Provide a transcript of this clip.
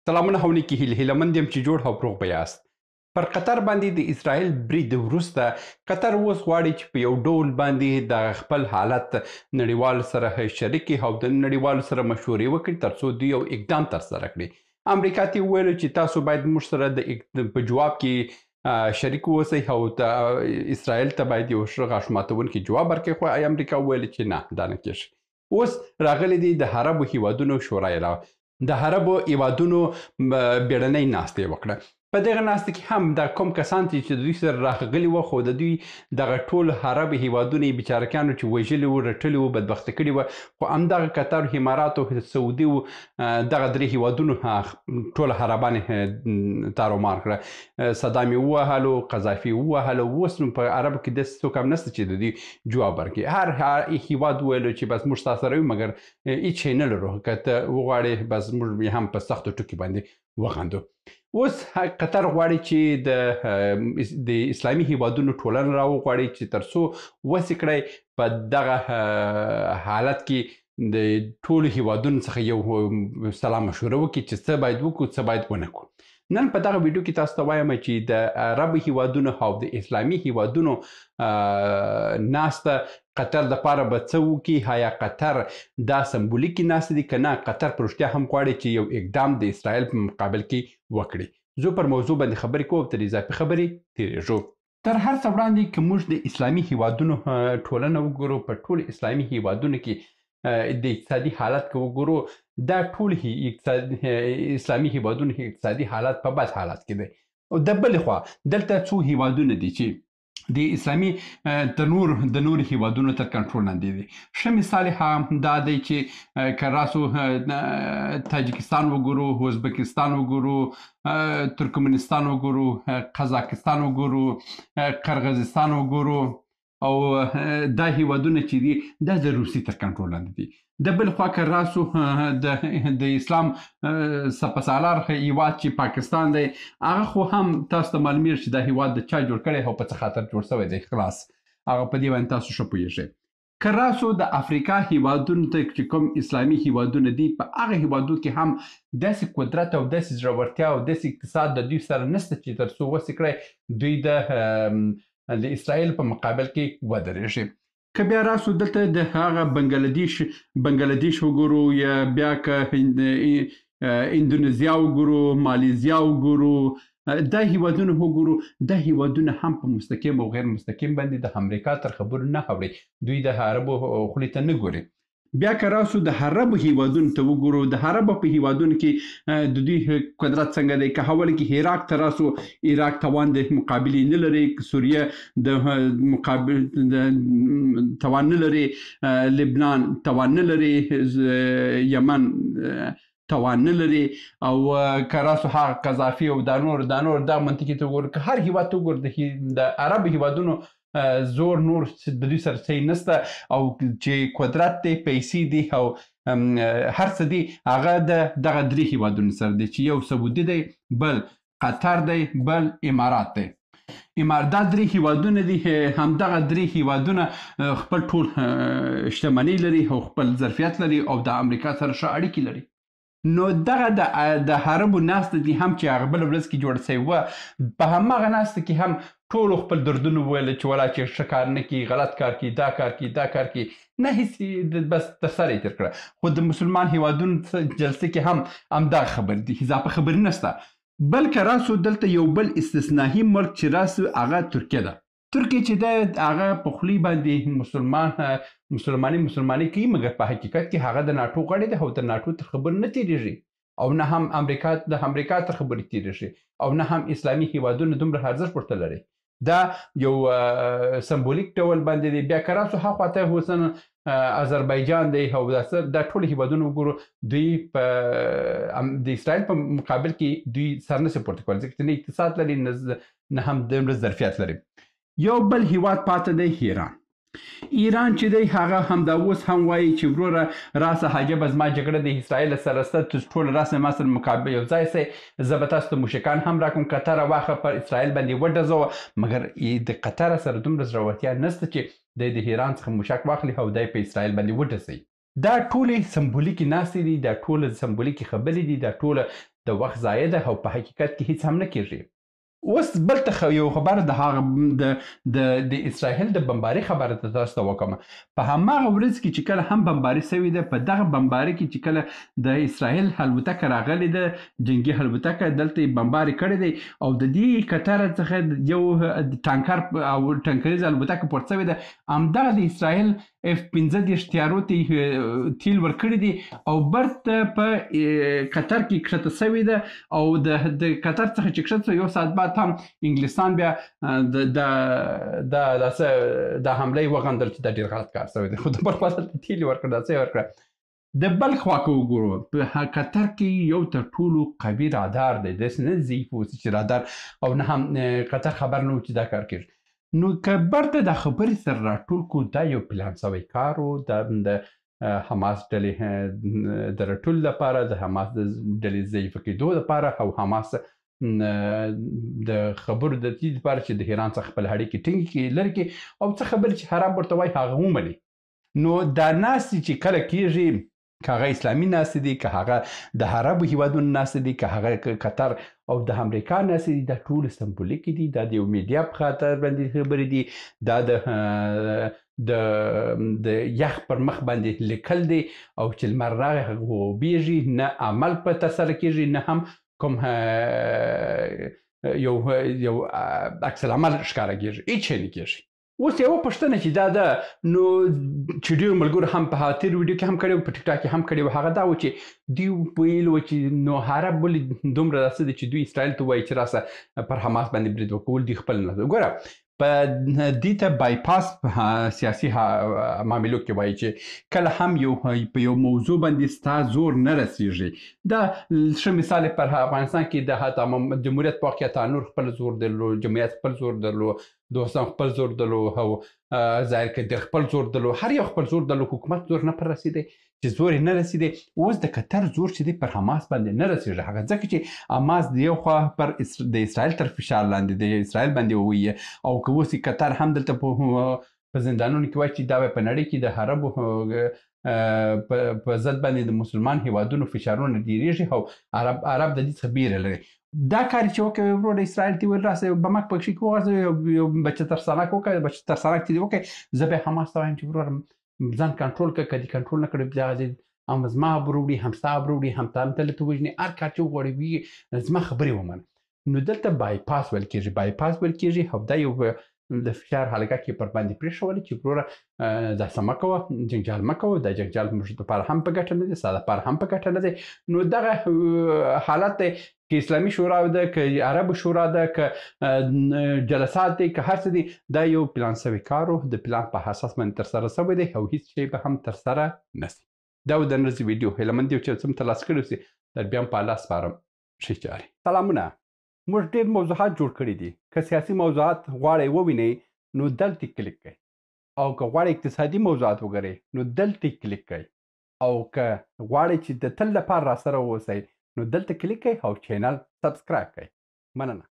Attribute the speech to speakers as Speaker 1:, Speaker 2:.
Speaker 1: سلامونه هونیکي هیله مند یم چې جوړ او روغ به یاست. پر قطر باندې د اسرائیل برید وروسته قطر اوس غواړي چې په یو ډول باندې د خپل حالت نړیوال سره شریک کړي او د نړیوالو سره مشورې وکړي ترڅو دوی یو اقدام ترسره کړي. امریکا ته ویلو چې تاسو باید موږ سره په جواب کې شریک اوسئ او اسرائیل ته باید یو ښه غاښ ماتونکی جواب ورکړي، خو امریکا ویل چې نه دا نه کېږي. اوس راغلی دی د عربو هیوادونو شورای د عربو هیوادونو بیړنۍ ناستې وکړه. په دغه ناستې کې هم دا کوم کسان چې دوی سره راغلي وو خو د دوی دغه ټول عرب هیوادونه یې بیچارهګانو چې وژلي وو رټلي وو بدبخته کړي وو، خو همدغه قطر امارات او سعودي وو دغه درې هیوادونو ټول عربان تارومار کړه. صدام یې ووهلو، قذافي ووهلو، اوس نو په عربو کې داسې څوک هم نشته چې د دوی جواب ورکړي. هر هیواد ویلو چې بس موږ تاسو سره یو مګر هېڅ شی نه لرو، که ته وغواړې بس موږ هم په سختو ټکو باندې وخاندو. اوس قطر غواړي چې د اسلامي هیوادونو ټولنه راوغواړي چې ترڅو وسې کړی په دغه حالت کې د ټولو هیوادونو څخه یو سلا مشوره وکړي چې څه باید وکړو څه باید ونه کړو. نن په دغه ویډیو کې تاسو ته وایم چې د عرب هیوادونو او د اسلامي هیوادونو ناسته قطر د پاره به څه وکړي، آیا قطر دا سمبولیکي ناسته دي که نه قطر په رښتیا هم غواړي چې یو اقدام د اسرائیل په مقابل کې وکړي. زه پر موضوع باندې خبرې کوم، تر اضافي خبرې تیریږو. تر هر څه وړاندې که موږ د اسلامي هیوادونو ټولنه وګورو، په ټول اسلامي هیوادونو کې د اقتصادي حالت که وګورو، دا ټول اسلامي هیوادونو اقتصادي حالت په بد حالت کې دی. او د بلې خوا دلته څو هیوادونه دي چې د اسلامي د نور هیوادونو تر کنټرول لاندې دي. ښه مثال هم دا دی چې که راسو تاجکستان وګورو، ازبکستان وګورو، ترکمنستان وګورو، قزاقستان وګورو، قرغیزستان وګورو، او دا هیوادونه چې دي دا د روسي تر کنټرول لاندې دي. د بل خوا که راسو د اسلام سپسالار هیواد چې پاکستان دی، هغه خو هم تاسو ته معلومیږي چې دا هیواد د چا جوړ کړی او په څه خاطر جوړ شوی دی، خلاص هغه په دې باندې تاسو ښه پوهیږئ. که راسو د افریقا هیوادونو ته چې کوم اسلامي هیوادونه دي، په هغه هیوادو کې هم داسې قدرت او داسې زړورتیا او داسې اقتصاد د دوی سره نشته چې ترڅو وسې کړی دوی د اسرائیل په مقابل کې ودرېږي. که بیا راسو دلته د هغه بنګلادیش وګورو، یا بیا که اندونیزیا وګورو، مالیزیا وګورو، دا هیوادونه وګورو، دا هیوادونه هم په مستقیم او غیر مستقیم باندې د امریکا تر خبرو نه اوري، دوی د عربو خولې ته نه ګوري. بیا که راسو د عربو هیوادونو ته وګورو، د عربو په هیوادونو کې د دوی قدرت څنګه دی. که حواله کې عراق ته راسو، عراق توان د مقابلې نه لري، سوریه د مقابل توان نه لري، لبنان توان نه لري، یمن توان نه لري، او که راسو هغه قذافي او دا نور دا منطقې ته وګورو، که هر هیواد ته وګورو د عرب هیوادونو زور نور د دوی سره څه نشته، او چې قدرت دی، پیسې دي او هر څه دي، هغه د دغه درې هیوادونو سره دی چې یو سعودي دی، بل قطر دی، بل امارات دی. دا درې هیوادونه دي، همدغه درې هیوادونه خپل ټول شتمنۍ لري او خپل ظرفیت لري او د امریکا سره ښه اړیکې لري. نو دغه د عربو ناسته دي هم چې هغه بله ورځ کې جوړه سوې وه، په هماغه ناسته کې هم ټولو خپل دردونه وویل چې ولا چې ښه کار نه کړي، غلط کار کړي، دا کار کړي، دا کار کړي، نه هېڅ بس تر سره یې تېر کړه. خو د مسلمان هیوادونو جلسې کې هم همدغه خبرې دي، اضافه خبرې نشته. بلکې راسو دلته یو بل استثناهي ملک چې راسو هغه ترکیه ده. ترکیه چې ده هغه په خولې باندې مسلمانۍ کوي، مګر په حقیقت کې هغه د ناټو غړی دی او د ناټو تر خبرو نه تېرېږي، او نه هم د امریکا تر خبرې تېرېږي، او نه هم اسلامي هیوادونه دومره ارزښت ورته لري. دا یو سمبولیک ډول باندې دی. بیا که راسو هاخوا ته حسن آذربایجان دی او دا ټول هیوادونه وګورو، دوی د اسرائیل په مقابل کې دوی سر نشي پورته کولی، ځکه چې نه اقتصاد لري نه هم دومره ظرفیت لري. یو بل هیواد پاته دی ایران چې دی، هغه همدا اوس هم وایي چې وروره راسه حاجبه زما جګړه د اسرائیل سره سته، تاسو ټول راسه ما سره مقابل یو ځای سئ، زه به تاسو ته موشکان هم راکړم، قطر واخه پر اسرائیل باندې وډزوه. مګر د قطر سره دومره زړورتیا نشته چې دی د ایران څخه موشک واخلي او دی په اسرائیل باندې وډزوي. دا ټولې سمبولیکې ناستې دي، دا ټوله سمبولیکې خبرې دي، دا ټوله د وخت ضایع ده او په حقیقت کې هیڅ هم نه کېږي. اوس بل ته یو خبره د هغه د اسرائیل د بمباري خبره ته تاسو ته وکړم. په هماغه ورځ کې چې کله هم بمباري سوې ده، په دغه بمباري کې چې کله د اسرائیل الوتکه راغلې ده، جنګي الوتکه دلته یې بمباري کړې دی او د دې کتره څخه یو ټانکر او ټانکریز الوتکه پورته سوې ده. همدغه د اسرائیل F-15 تیارو ته تیل ورکړي دي او برته په قطر کې کښته سوې ده او د قطر څخه چې کښته یو ساعت بعد هم انګلستان بیا د حمله وغندل چې دا ډېر غلط کار سوی دی، خو د بل خوا ته تیل یې ورکړه، داسې یې ورکړه. د بل خوا که وګورو، په قطر کې یو تر ټولو قوي رادار دی، داسې نه ضعیف اوسي چې رادار او نه هم قطر خبر نه و چې دا کار کېږي. نو که برته دا خبرې سره راټول کړو، دا یو پلان سوی کار و د حماس ډلې د راټولو لپاره، د حماس د ډلې ضعیفه کېدو لپاره او حماس د خبرو د دې لپاره چې د ایران څخه خپل اړیکې ټینګې کړي، لرې کړي او څه خبرې چې حرام ورته وایي هغه ومني. نو دا ناستې چې کله کېږي، که هغه اسلامي ناستې دي، که هغه د عربو هیوادونو ناستې دي، که هغه قطر او د امریکا ناستې دي، دا ټول سمبولیکې دي، دا د یو میډیا په خاطر باندې خبرې دي، دا د یخ پر مخ باندې لیکل دي او چې لمر راغی هغه وبیږي، نه عمل په ترسره کېږي، نه هم کوم یو عکس العمل ښکاره کېږي، هېڅ شی نه کېږي. اوس یوه پوښتنه چې دا ده، نو چې ډېرو ملګرو هم په تېر ویډیو کې هم کړې وه، په ټیک ټاک کې هم کړې وه، هغه دا و چې دوی ویلي وو چې نو عرب ولې دومره داسې دي چې دوی اسرائیل ته وایي چې راسه پر حماس باندې برید وکړو، دوی خپل نه. ګوره په دې ته بایپاس سیاسي معاملو کې وایي چې کله هم په یو موضوع باندې ستا زور نه رسېږي. دا ښه مثال پر افغانستان کې د جمهوریت په وخت کې تانور خپل زور درلود، جمعیت خپل زور درلود، دوستان خپل زور درلود او ظاهر قدر خپل زور درلود، هر یو خپل زور درلود، حکومت زور نه پر رسېدی. چې زور یې نه رسېدی. اوس د قطر زور چې دی پر حماس باندې نه رسېږي، هغه ځکه چې حماس د یو خوا پر د اسرائیل تر فشار لاندې د اسرائیل باندې وویي او که اوس قطر هم دلته په زندانونو کې وایي چې دا به په نړۍ کې د عربو په ضد باندې د مسلمان هیوادونو فشارونه ډېرېږي او عرب د دې څخه بیره لري. دا کار چې وکړي وروره اسرائیل ته ویل راسه بمک پکښې کې وغورځوي، یو بچه ترسانک وکړه، بچه ترسانک چې دې وکړي، زه به حماس ته وایم چې وروره ځان کنټرول کړه، که دې کنټرول نه کړې بیا هم زما ابرو وړي، هم ستا ابرو وړي، هم تا ته وژني، هر کار چې وغواړي زما خبرې ومنه. نو دلته بایپاس ویل کېږي، بایپاس ویل کېږي او دا یو د فشار حلقه کې پر باندې پرېښولې چې وروره داسې مه کوه، جنجال مه کوه، دا جنجال موږ لپاره هم په ګټه نه دی، ستا لپاره هم په ګټه نه دی. نو دغه حالت دی، که اسلامي شورا ده، که عربو شورا ده، که جلسات دی، که هر څه دي، دا یو پلان سوی کار و، د پلان په اساس باندې ترسره سوی دی او هیڅ شی به هم ترسره نه سي. دا و د نن ورځې ویډیو، هیله مند یم چې څه مو ترلاسه کړي اوسي. در بیا هم په الله سپارم. ښې چارې. سلامونه. موږ ډېر موضوعات جوړ کړي دي. که سیاسي موضوعات غواړئ ووینئ نو دلته کلیک کړئ، او که غواړئ اقتصادي موضوعات وګورئ نو دلته کلیک کړئ، او که غواړئ چې د تل لپاره راسره واوسئ نو دلته کلیک کړئ او چینل سبسکرایب کړئ. مننه.